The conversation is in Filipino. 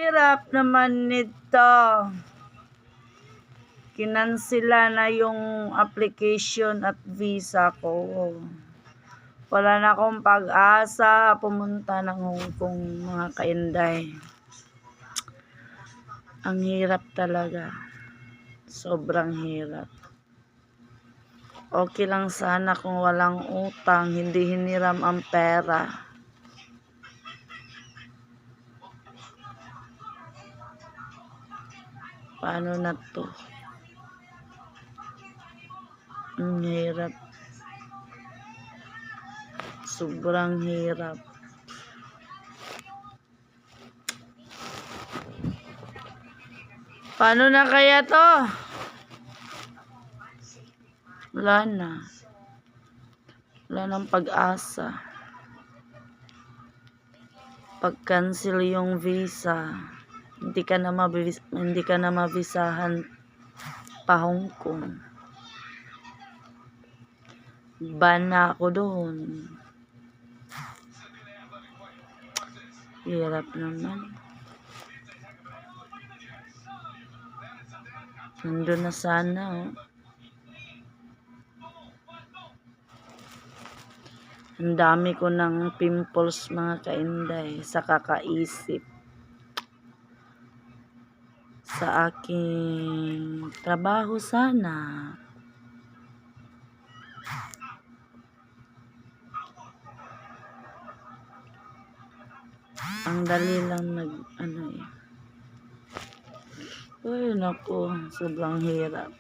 hirap naman nito. Kinansela na yung application at visa ko. Wala na akong pag-asa pumunta ng Hong Kong, mga kainday. Ang hirap talaga. Sobrang hirap. Okay lang sana kung walang utang, hindi hiniram ang pera. Paano na to? Ang hirap. Sobrang hirap. Paano na kaya to? Wala na. Wala nang pag-asa. Pag-cancel yung visa, hindi ka na mabisahan pa Hong Kong. Ban na ako doon. Hirap naman. Nandun na sana, oh. Ang dami ko ng pimples, mga kainday, sa kakaisip sa aking trabaho sana. Ang dali lang Ay, naku, sobrang hirap.